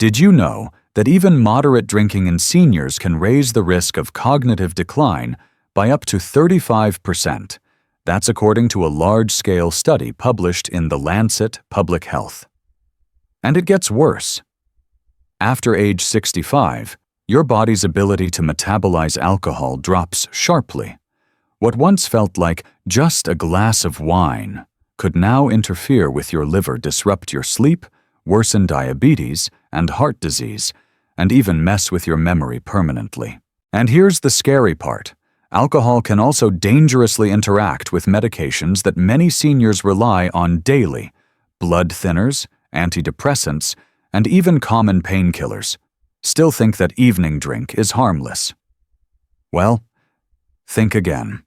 Did you know that even moderate drinking in seniors can raise the risk of cognitive decline by up to 35%? That's according to a large-scale study published in the Lancet Public Health. And it gets worse. After age 65, your body's ability to metabolize alcohol drops sharply. What once felt like just a glass of wine could now interfere with your liver, disrupt your sleep, worsen diabetes and heart disease, and even mess with your memory permanently. And here's the scary part. Alcohol can also dangerously interact with medications that many seniors rely on daily: blood thinners, antidepressants, and even common painkillers. Still think that evening drink is harmless. Well, think again.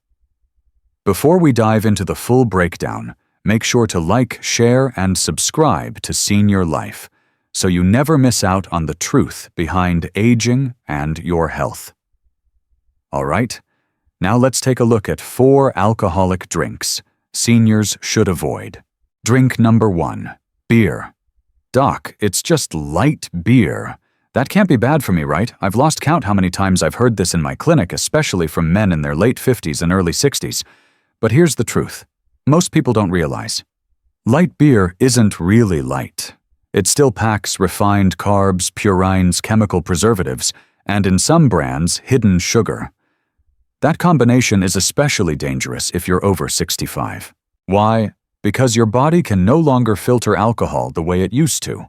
Before we dive into the full breakdown, make sure to like, share, and subscribe to Senior Life so you never miss out on the truth behind aging and your health. All right, now let's take a look at 4 alcoholic drinks seniors should avoid. Drink number 1, beer. Doc, it's just light beer. That can't be bad for me, right? I've lost count how many times I've heard this in my clinic, especially from men in their late 50s and early 60s. But here's the truth. Most people don't realize. Light beer isn't really light. It still packs refined carbs, purines, chemical preservatives, and in some brands, hidden sugar. That combination is especially dangerous if you're over 65. Why? Because your body can no longer filter alcohol the way it used to.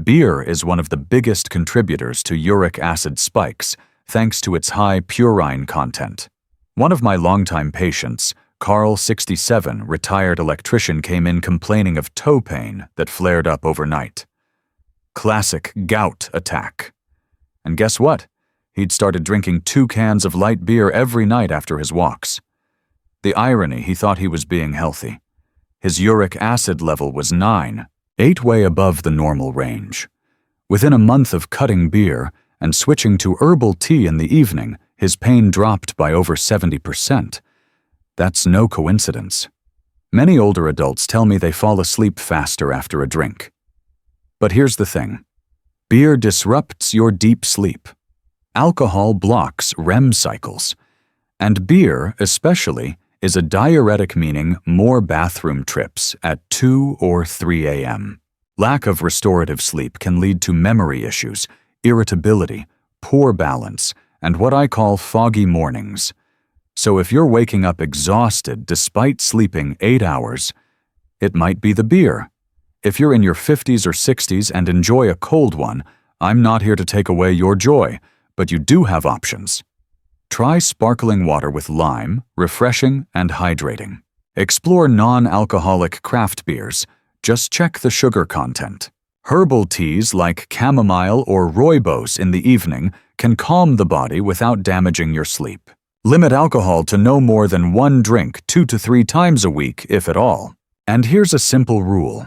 Beer is one of the biggest contributors to uric acid spikes, thanks to its high purine content. One of my longtime patients, Carl, 67, retired electrician, came in complaining of toe pain that flared up overnight. Classic gout attack. And guess what? He'd started drinking 2 cans of light beer every night after his walks. The irony, he thought he was being healthy. His uric acid level was 9, 8 way above the normal range. Within a month of cutting beer and switching to herbal tea in the evening, his pain dropped by over 70%. That's no coincidence. Many older adults tell me they fall asleep faster after a drink. But here's the thing. Beer disrupts your deep sleep. Alcohol blocks REM cycles. And beer, especially, is a diuretic, meaning more bathroom trips at 2 or 3 a.m. Lack of restorative sleep can lead to memory issues, irritability, poor balance, and what I call foggy mornings. So if you're waking up exhausted despite sleeping 8 hours, it might be the beer. If you're in your 50s or 60s and enjoy a cold one, I'm not here to take away your joy, but you do have options. Try sparkling water with lime, refreshing and hydrating. Explore non-alcoholic craft beers. Just check the sugar content. Herbal teas like chamomile or rooibos in the evening can calm the body without damaging your sleep. Limit alcohol to no more than 1 drink 2 to 3 times a week, if at all. And here's a simple rule.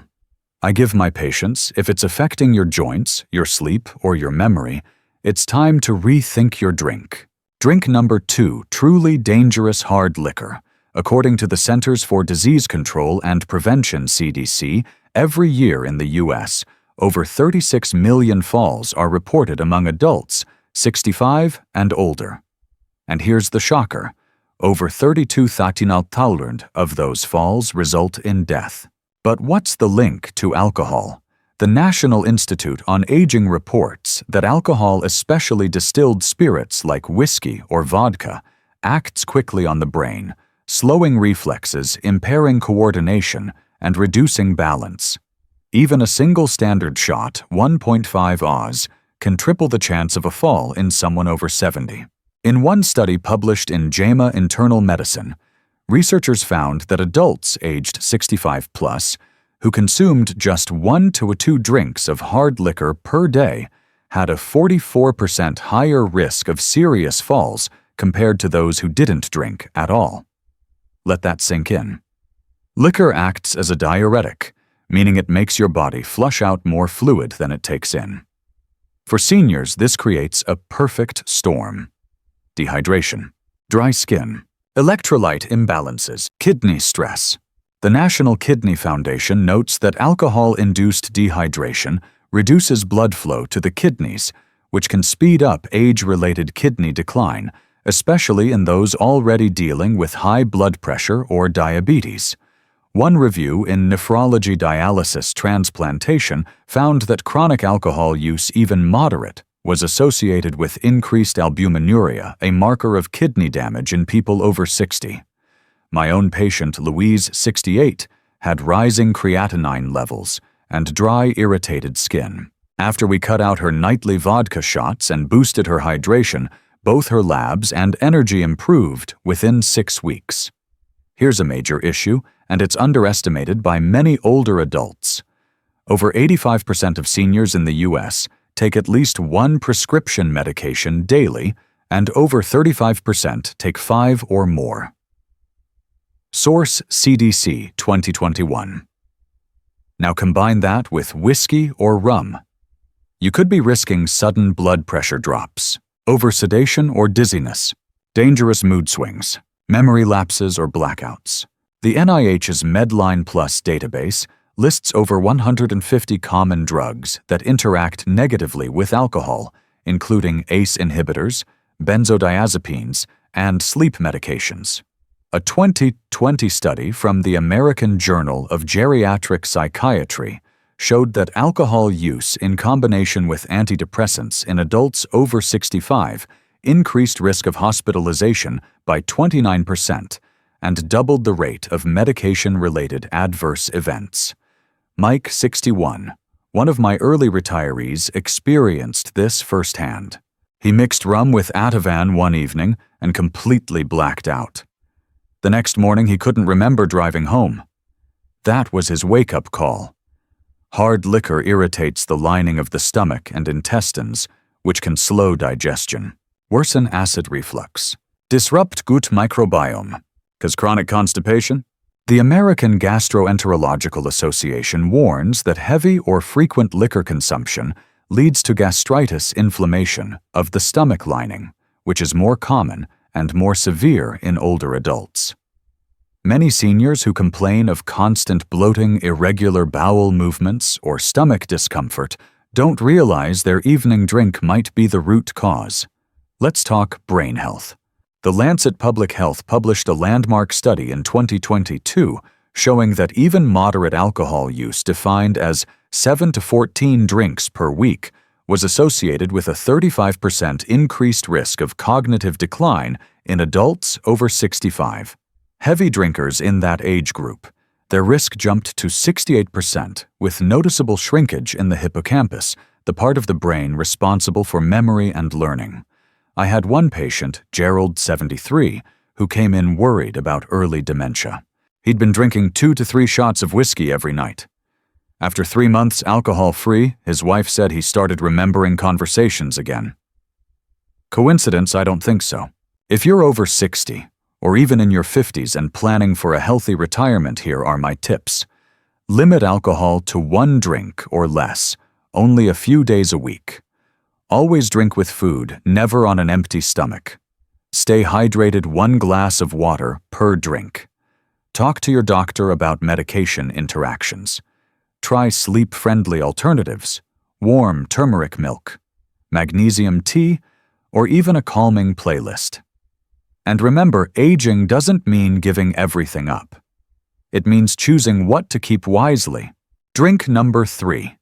I give my patients, if it's affecting your joints, your sleep, or your memory, it's time to rethink your drink. Drink number 2, truly dangerous hard liquor. According to the Centers for Disease Control and Prevention, CDC, every year in the U.S., over 36 million falls are reported among adults, 65 and older. And here's the shocker. Over 32,000 of those falls result in death. But what's the link to alcohol? The National Institute on Aging reports that alcohol, especially distilled spirits like whiskey or vodka, acts quickly on the brain, slowing reflexes, impairing coordination, and reducing balance. Even a single standard shot, 1.5 Oz, can triple the chance of a fall in someone over 70. In one study published in JAMA Internal Medicine, researchers found that adults aged 65 plus who consumed just 1 to 2 drinks of hard liquor per day had a 44% higher risk of serious falls compared to those who didn't drink at all. Let that sink in. Liquor acts as a diuretic, meaning it makes your body flush out more fluid than it takes in. For seniors, this creates a perfect storm. Dehydration, dry skin, electrolyte imbalances, kidney stress. The National Kidney Foundation notes that alcohol-induced dehydration reduces blood flow to the kidneys, which can speed up age-related kidney decline, especially in those already dealing with high blood pressure or diabetes. One review in Nephrology Dialysis Transplantation found that chronic alcohol use, even moderate, was associated with increased albuminuria, a marker of kidney damage in people over 60. My own patient, Louise, 68, had rising creatinine levels and dry, irritated skin. After we cut out her nightly vodka shots and boosted her hydration, both her labs and energy improved within 6 weeks. Here's a major issue, and it's underestimated by many older adults. Over 85% of seniors in the U.S. take at least one prescription medication daily, and over 35% take 5 or more. Source: CDC 2021. Now combine that with whiskey or rum. You could be risking sudden blood pressure drops, oversedation or dizziness, dangerous mood swings, memory lapses or blackouts. The NIH's Medline Plus database lists over 150 common drugs that interact negatively with alcohol, including ACE inhibitors, benzodiazepines, and sleep medications. A 2020 study from the American Journal of Geriatric Psychiatry showed that alcohol use in combination with antidepressants in adults over 65 increased risk of hospitalization by 29% and doubled the rate of medication-related adverse events. Mike, 61, one of my early retirees, experienced this firsthand. He mixed rum with Ativan one evening and completely blacked out. The next morning he couldn't remember driving home. That was his wake-up call. Hard liquor irritates the lining of the stomach and intestines, which can slow digestion, worsen acid reflux, disrupt gut microbiome. Cause chronic constipation? The American Gastroenterological Association warns that heavy or frequent liquor consumption leads to gastritis inflammation of the stomach lining, which is more common and more severe in older adults. Many seniors who complain of constant bloating, irregular bowel movements, or stomach discomfort don't realize their evening drink might be the root cause. Let's talk brain health. The Lancet Public Health published a landmark study in 2022 showing that even moderate alcohol use, defined as 7 to 14 drinks per week, was associated with a 35% increased risk of cognitive decline in adults over 65. Heavy drinkers in that age group, their risk jumped to 68%, with noticeable shrinkage in the hippocampus, the part of the brain responsible for memory and learning. I had one patient, Gerald, 73, who came in worried about early dementia. He'd been drinking 2 to 3 shots of whiskey every night. After 3 months alcohol-free, his wife said he started remembering conversations again. Coincidence? I don't think so. If you're over 60, or even in your 50s and planning for a healthy retirement, here are my tips. Limit alcohol to 1 drink or less, only a few days a week. Always drink with food, never on an empty stomach. Stay hydrated, 1 glass of water per drink. Talk to your doctor about medication interactions. Try sleep-friendly alternatives, warm turmeric milk, magnesium tea, or even a calming playlist. And remember, aging doesn't mean giving everything up. It means choosing what to keep wisely. Drink number 3.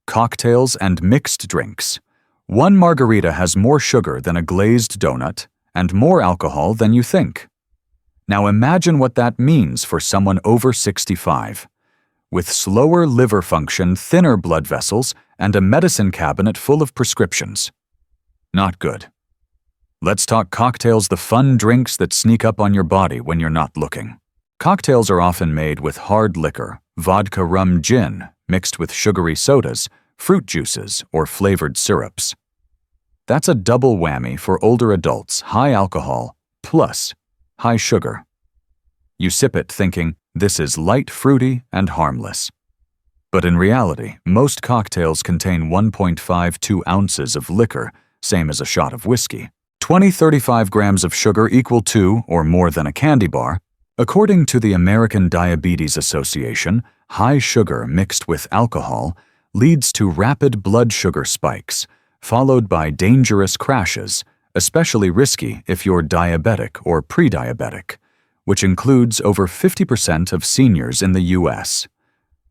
Cocktails and mixed drinks. 1 margarita has more sugar than a glazed donut and more alcohol than you think. Now imagine what that means for someone over 65, with slower liver function, thinner blood vessels, and a medicine cabinet full of prescriptions. Not good. Let's talk cocktails, the fun drinks that sneak up on your body when you're not looking. Cocktails are often made with hard liquor, vodka, rum, gin, mixed with sugary sodas, fruit juices, or flavored syrups. That's a double whammy for older adults: high alcohol plus high sugar. You sip it thinking, this is light, fruity, and harmless. But in reality, most cocktails contain 1.52 ounces of liquor, same as a shot of whiskey. 35 grams of sugar equal to or more than a candy bar. According to the American Diabetes Association, high sugar mixed with alcohol leads to rapid blood sugar spikes, followed by dangerous crashes, especially risky if you're diabetic or pre-diabetic, which includes over 50% of seniors in the U.S.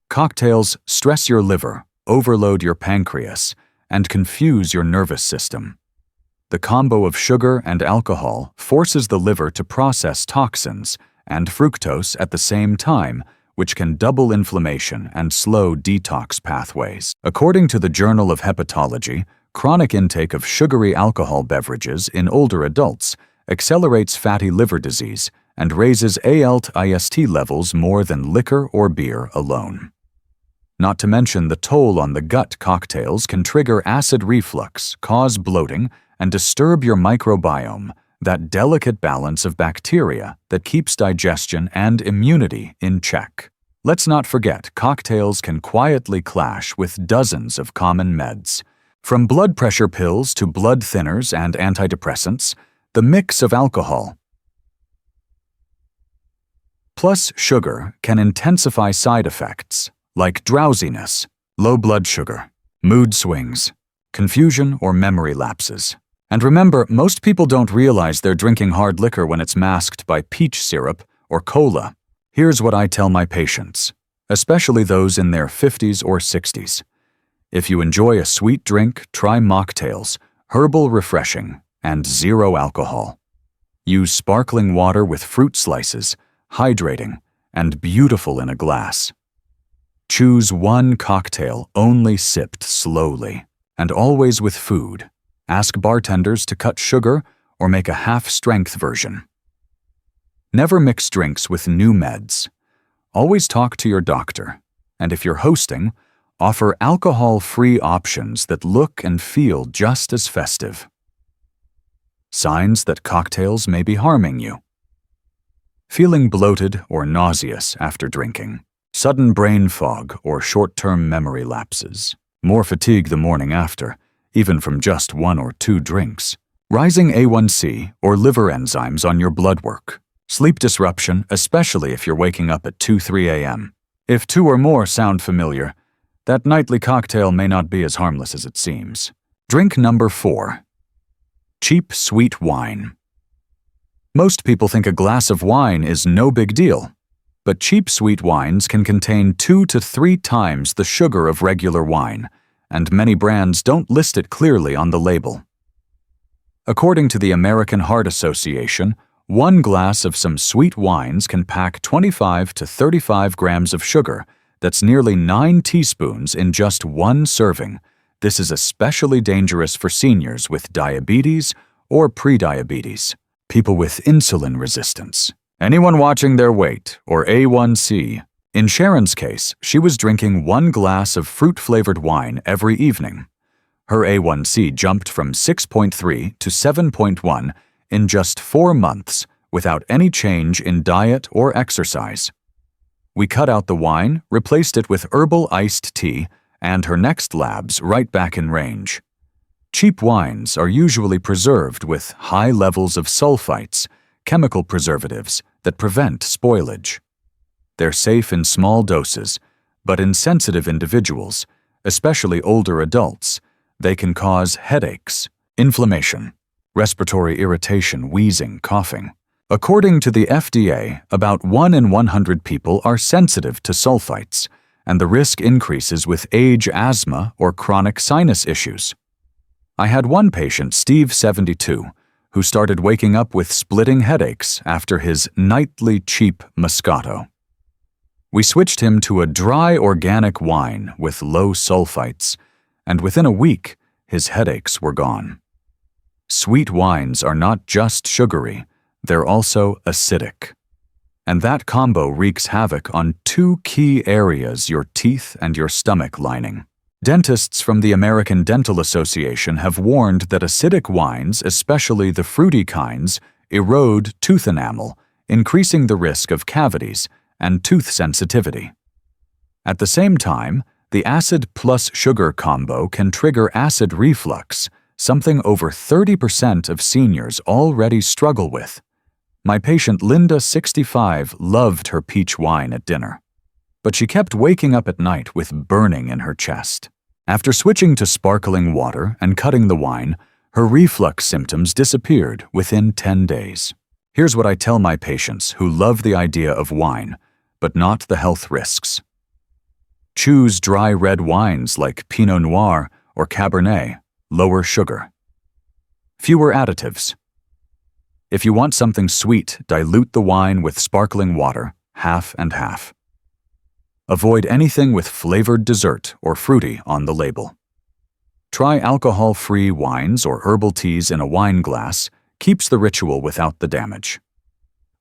Cocktails stress your liver, overload your pancreas, and confuse your nervous system. The combo of sugar and alcohol forces the liver to process toxins and fructose at the same time, which can double inflammation and slow detox pathways. According to the Journal of Hepatology, chronic intake of sugary alcohol beverages in older adults accelerates fatty liver disease and raises ALT/IST levels more than liquor or beer alone. Not to mention the toll on the gut. Cocktails can trigger acid reflux, cause bloating, and disturb your microbiome, that delicate balance of bacteria that keeps digestion and immunity in check. Let's not forget, cocktails can quietly clash with dozens of common meds. From blood pressure pills to blood thinners and antidepressants, the mix of alcohol plus sugar can intensify side effects like drowsiness, low blood sugar, mood swings, confusion, or memory lapses. And remember, most people don't realize they're drinking hard liquor when it's masked by peach syrup or cola. Here's what I tell my patients, especially those in their 50s or 60s. If you enjoy a sweet drink, try mocktails, herbal refreshing, and zero alcohol. Use sparkling water with fruit slices, hydrating, and beautiful in a glass. Choose one cocktail only sipped slowly, and always with food. Ask bartenders to cut sugar or make a half-strength version. Never mix drinks with new meds. Always talk to your doctor, and if you're hosting, offer alcohol-free options that look and feel just as festive. Signs that cocktails may be harming you. Feeling bloated or nauseous after drinking. Sudden brain fog or short-term memory lapses. More fatigue the morning after, even from just 1 or 2 drinks. Rising A1C or liver enzymes on your blood work. Sleep disruption, especially if you're waking up at 2-3 a.m. If 2 or more sound familiar, that nightly cocktail may not be as harmless as it seems. Drink number 4. Cheap sweet wine. Most people think a glass of wine is no big deal, but cheap sweet wines can contain 2 to 3 times the sugar of regular wine, and many brands don't list it clearly on the label. According to the American Heart Association, 1 glass of some sweet wines can pack 25 to 35 grams of sugar. That's nearly 9 teaspoons in just 1 serving. This is especially dangerous for seniors with diabetes or prediabetes, people with insulin resistance, anyone watching their weight or A1C. In Sharon's case, she was drinking 1 glass of fruit-flavored wine every evening. Her A1C jumped from 6.3 to 7.1 in just 4 months without any change in diet or exercise. We cut out the wine, replaced it with herbal iced tea, and her next labs right back in range. Cheap wines are usually preserved with high levels of sulfites, chemical preservatives that prevent spoilage. They're safe in small doses, but in sensitive individuals, especially older adults, they can cause headaches, inflammation, respiratory irritation, wheezing, coughing. According to the FDA, about 1 in 100 people are sensitive to sulfites, and the risk increases with age, asthma, or chronic sinus issues. I had one patient, Steve, 72, who started waking up with splitting headaches after his nightly cheap Moscato. We switched him to a dry organic wine with low sulfites, and within a week, his headaches were gone. Sweet wines are not just sugary, they're also acidic. And that combo wreaks havoc on 2 key areas: your teeth and your stomach lining. Dentists from the American Dental Association have warned that acidic wines, especially the fruity kinds, erode tooth enamel, increasing the risk of cavities and tooth sensitivity. At the same time, the acid plus sugar combo can trigger acid reflux, something over 30% of seniors already struggle with. My patient Linda, 65, loved her peach wine at dinner, but she kept waking up at night with burning in her chest. After switching to sparkling water and cutting the wine, her reflux symptoms disappeared within 10 days. Here's what I tell my patients who love the idea of wine, but not the health risks. Choose dry red wines like Pinot Noir or Cabernet, lower sugar. Fewer additives. If you want something sweet, dilute the wine with sparkling water, half and half. Avoid anything with flavored dessert or fruity on the label. Try alcohol-free wines or herbal teas in a wine glass, keeps the ritual without the damage.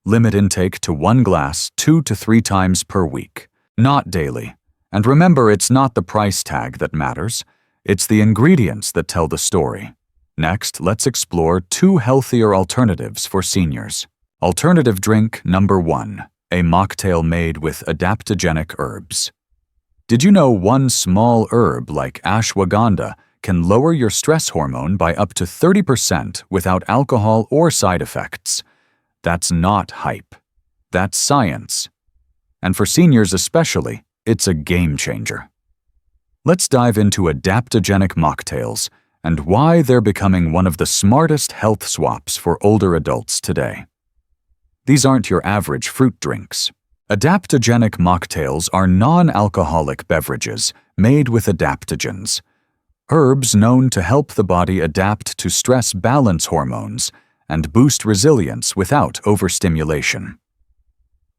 Limit intake to 1 glass 2 to 3 times per week, not daily. And remember, it's not the price tag that matters, it's the ingredients that tell the story. Next, let's explore 2 healthier alternatives for seniors. Alternative drink number 1, a mocktail made with adaptogenic herbs. Did you know one small herb like ashwagandha can lower your stress hormone by up to 30% without alcohol or side effects? That's not hype. That's science. And for seniors especially, it's a game changer. Let's dive into adaptogenic mocktails and why they're becoming one of the smartest health swaps for older adults today. These aren't your average fruit drinks. Adaptogenic mocktails are non-alcoholic beverages made with adaptogens, herbs known to help the body adapt to stress balance hormones and boost resilience without overstimulation.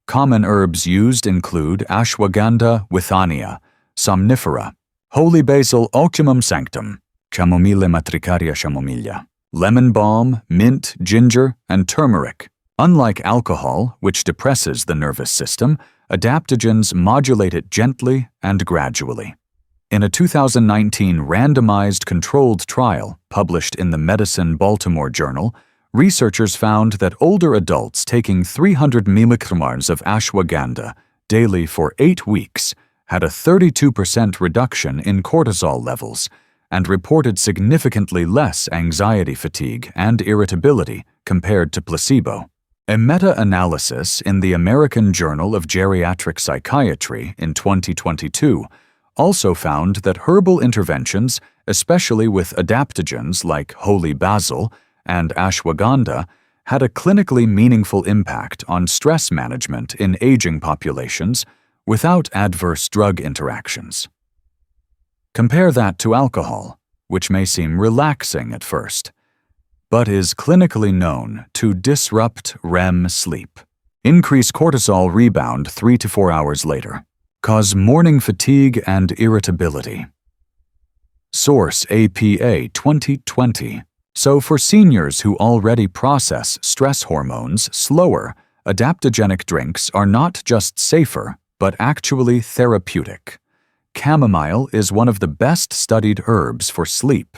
Common herbs used include ashwagandha withania, somnifera, holy basil ocimum sanctum, chamomile matricaria chamomilla, lemon balm, mint, ginger, and turmeric. Unlike alcohol, which depresses the nervous system, adaptogens modulate it gently and gradually. In a 2019 randomized controlled trial published in the Medicine Baltimore Journal, researchers found that older adults taking 300 mg of ashwagandha daily for 8 weeks had a 32% reduction in cortisol levels and reported significantly less anxiety fatigue and irritability compared to placebo. A meta-analysis in the American Journal of Geriatric Psychiatry in 2022 also found that herbal interventions, especially with adaptogens like holy basil and ashwagandha, had a clinically meaningful impact on stress management in aging populations without adverse drug interactions. Compare that to alcohol, which may seem relaxing at first, but is clinically known to disrupt REM sleep, increase cortisol rebound 3 to 4 hours later, cause morning fatigue and irritability. Source APA 2020. So for seniors who already process stress hormones slower, adaptogenic drinks are not just safer, but actually therapeutic. Chamomile is one of the best-studied herbs for sleep.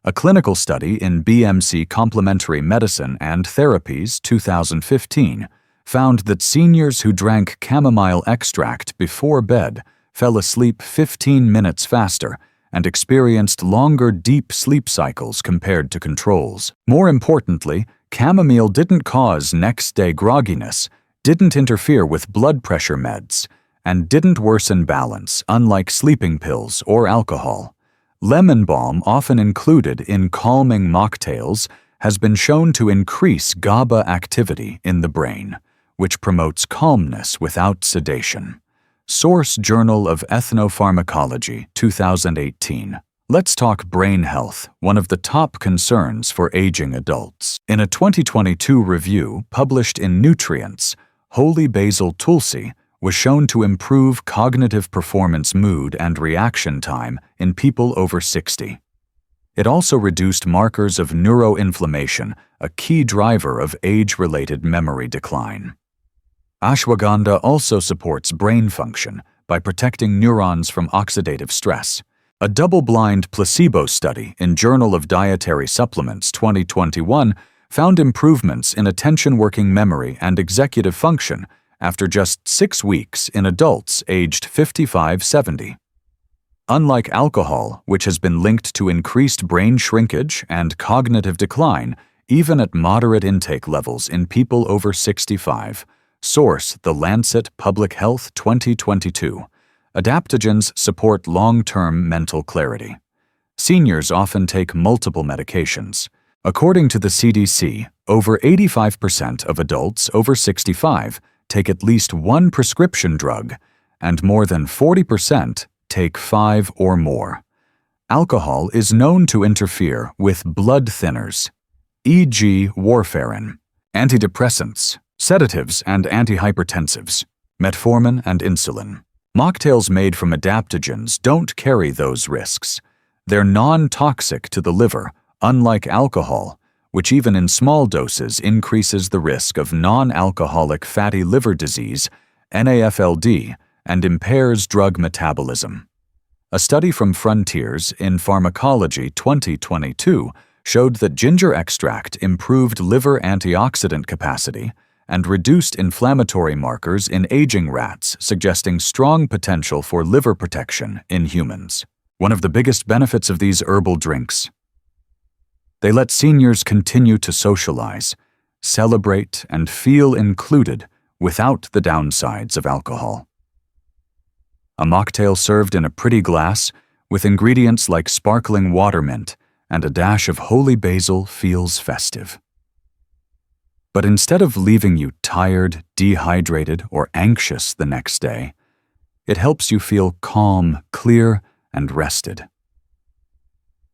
A clinical study in BMC Complementary Medicine and Therapies 2015 found that seniors who drank chamomile extract before bed fell asleep 15 minutes faster and experienced longer deep sleep cycles compared to controls. More importantly, chamomile didn't cause next-day grogginess, didn't interfere with blood pressure meds, and didn't worsen balance, unlike sleeping pills or alcohol. Lemon balm, often included in calming mocktails, has been shown to increase GABA activity in the brain, which promotes calmness without sedation. Source Journal of Ethnopharmacology, 2018. Let's talk brain health, one of the top concerns for aging adults. In a 2022 review published in Nutrients, holy basil tulsi was shown to improve cognitive performance, mood, and reaction time in people over 60. It also reduced markers of neuroinflammation, a key driver of age-related memory decline. Ashwagandha also supports brain function by protecting neurons from oxidative stress. A double-blind placebo study in Journal of Dietary Supplements 2021 found improvements in attention-working memory and executive function after just 6 weeks in adults aged 55-70. Unlike alcohol, which has been linked to increased brain shrinkage and cognitive decline, even at moderate intake levels in people over 65. Source: The Lancet Public Health 2022. Adaptogens support long-term mental clarity. Seniors often take multiple medications. According to the CDC, over 85% of adults over 65 take at least one prescription drug, and more than 40% take 5 or more. Alcohol is known to interfere with blood thinners, e.g. warfarin, antidepressants, sedatives and antihypertensives, metformin and insulin. Mocktails made from adaptogens don't carry those risks. They're non-toxic to the liver, unlike alcohol, which even in small doses increases the risk of non-alcoholic fatty liver disease, NAFLD, and impairs drug metabolism. A study from Frontiers in Pharmacology 2022 showed that ginger extract improved liver antioxidant capacity and reduced inflammatory markers in aging rats, suggesting strong potential for liver protection in humans. One of the biggest benefits of these herbal drinks: they let seniors continue to socialize, celebrate, and feel included without the downsides of alcohol. A mocktail served in a pretty glass with ingredients like sparkling water mint and a dash of holy basil feels festive. But instead of leaving you tired, dehydrated, or anxious the next day, it helps you feel calm, clear, and rested.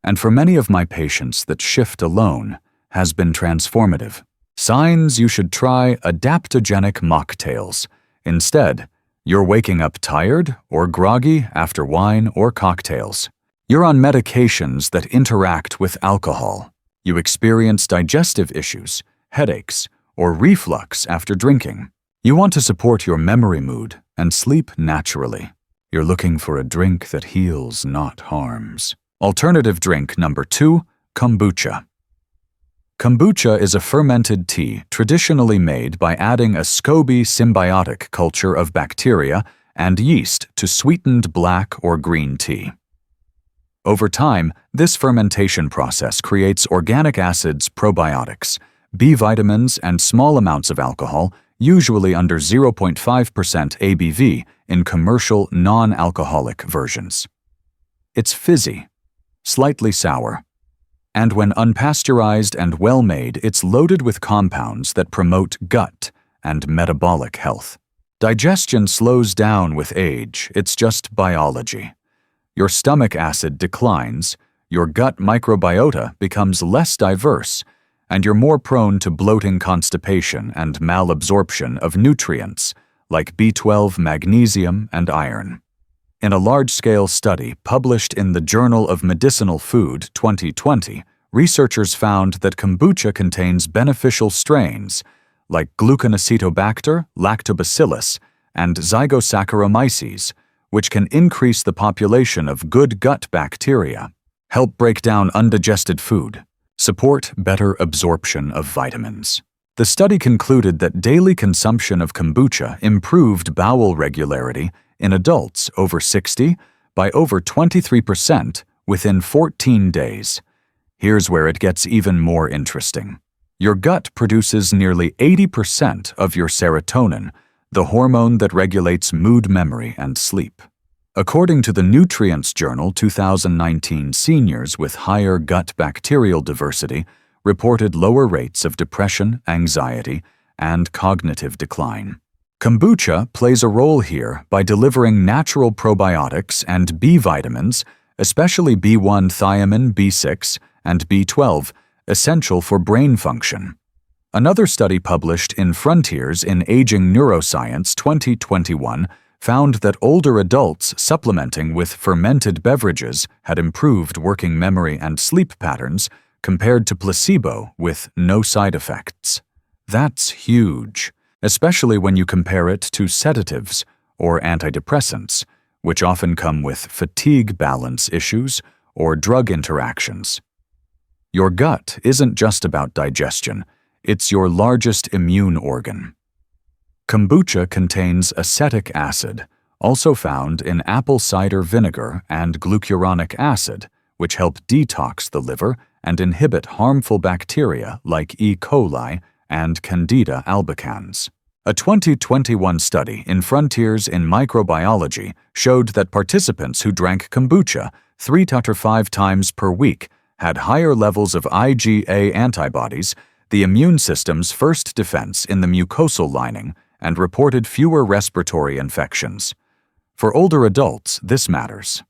And for many of my patients, that shift alone has been transformative. Signs you should try adaptogenic mocktails. Instead, you're waking up tired or groggy after wine or cocktails. You're on medications that interact with alcohol. You experience digestive issues, headaches, or reflux after drinking. You want to support your memory mood and sleep naturally. You're looking for a drink that heals, not harms. Alternative drink number 2, kombucha. Kombucha is a fermented tea traditionally made by adding a SCOBY symbiotic culture of bacteria and yeast to sweetened black or green tea. Over time, this fermentation process creates organic acids, probiotics, B vitamins, and small amounts of alcohol, usually under 0.5% ABV in commercial non-alcoholic versions. It's fizzy, slightly sour, and when unpasteurized and well-made, it's loaded with compounds that promote gut and metabolic health. Digestion slows down with age, it's just biology. Your stomach acid declines, your gut microbiota becomes less diverse, and you're more prone to bloating, constipation, and malabsorption of nutrients like B12, magnesium, and iron. In a large-scale study published in the Journal of Medicinal Food 2020, researchers found that kombucha contains beneficial strains like gluconacetobacter, lactobacillus, and zygosaccharomyces, which can increase the population of good gut bacteria, help break down undigested food, support better absorption of vitamins. The study concluded that daily consumption of kombucha improved bowel regularity in adults over 60 by over 23% within 14 days. Here's where it gets even more interesting. Your gut produces nearly 80% of your serotonin, the hormone that regulates mood, memory, and sleep. According to the Nutrients Journal 2019, seniors with higher gut bacterial diversity reported lower rates of depression, anxiety, and cognitive decline. Kombucha plays a role here by delivering natural probiotics and B vitamins, especially B1 thiamine, B6, and B12, essential for brain function. Another study published in Frontiers in Aging Neuroscience 2021 found that older adults supplementing with fermented beverages had improved working memory and sleep patterns compared to placebo with no side effects. That's huge, especially when you compare it to sedatives or antidepressants, which often come with fatigue balance issues or drug interactions. Your gut isn't just about digestion, it's your largest immune organ. Kombucha contains acetic acid, also found in apple cider vinegar, and glucuronic acid, which help detox the liver and inhibit harmful bacteria like E. coli and Candida albicans. A 2021 study in Frontiers in Microbiology showed that participants who drank kombucha 3 to 5 times per week had higher levels of IgA antibodies, the immune system's first defense in the mucosal lining, and reported fewer respiratory infections. For older adults, this matters.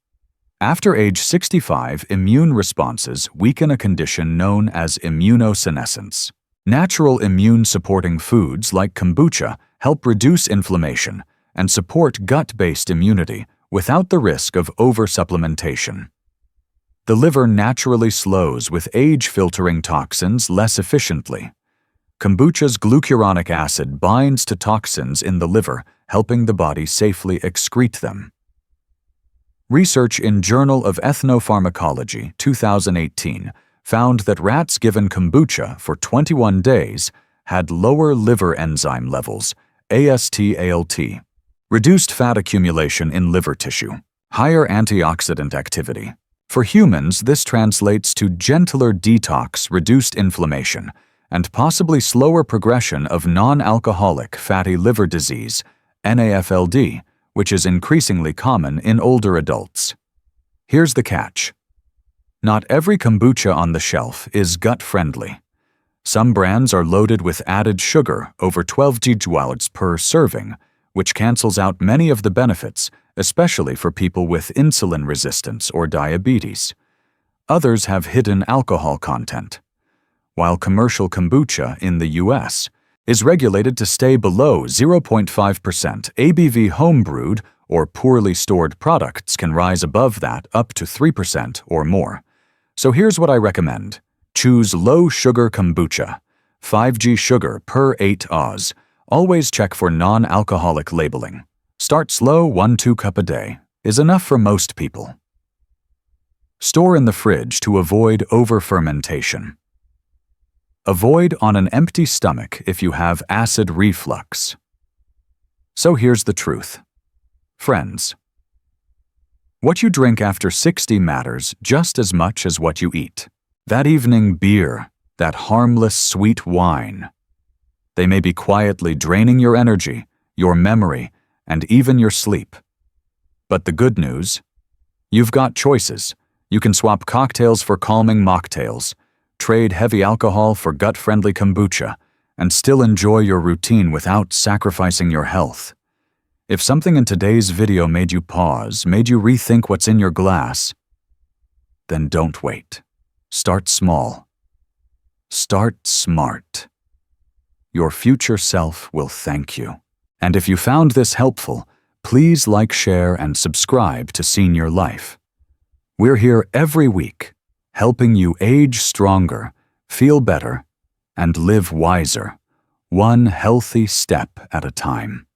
After age 65, immune responses weaken a condition known as immunosenescence. Natural immune-supporting foods like kombucha help reduce inflammation and support gut-based immunity without the risk of oversupplementation. The liver naturally slows with age-filtering toxins less efficiently. Kombucha's glucuronic acid binds to toxins in the liver, helping the body safely excrete them. Research in Journal of Ethnopharmacology, 2018, found that rats given kombucha for 21 days had lower liver enzyme levels, AST/ALT, reduced fat accumulation in liver tissue, higher antioxidant activity. For humans, this translates to gentler detox, reduced inflammation, and possibly slower progression of non-alcoholic fatty liver disease, NAFLD, which is increasingly common in older adults. Here's the catch. Not every kombucha on the shelf is gut-friendly. Some brands are loaded with added sugar, over 12 gigawatts per serving, which cancels out many of the benefits, especially for people with insulin resistance or diabetes. Others have hidden alcohol content. While commercial kombucha in the U.S. is regulated to stay below 0.5% ABV, homebrewed or poorly stored products can rise above that up to 3% or more. So here's what I recommend. Choose low-sugar kombucha, 5g sugar per 8 Oz. Always check for non-alcoholic labeling. Start slow, 1–2 cup a day is enough for most people. Store in the fridge to avoid over-fermentation. Avoid on an empty stomach if you have acid reflux. So here's the truth. Friends, what you drink after 60 matters just as much as what you eat. That evening beer, that harmless sweet wine. They may be quietly draining your energy, your memory, and even your sleep. But the good news? You've got choices. You can swap cocktails for calming mocktails, trade heavy alcohol for gut-friendly kombucha, and still enjoy your routine without sacrificing your health. If something in today's video made you pause, made you rethink what's in your glass, then don't wait. Start small. Start smart. Your future self will thank you. And if you found this helpful, please like, share, and subscribe to Senior Life. We're here every week, helping you age stronger, feel better, and live wiser, one healthy step at a time.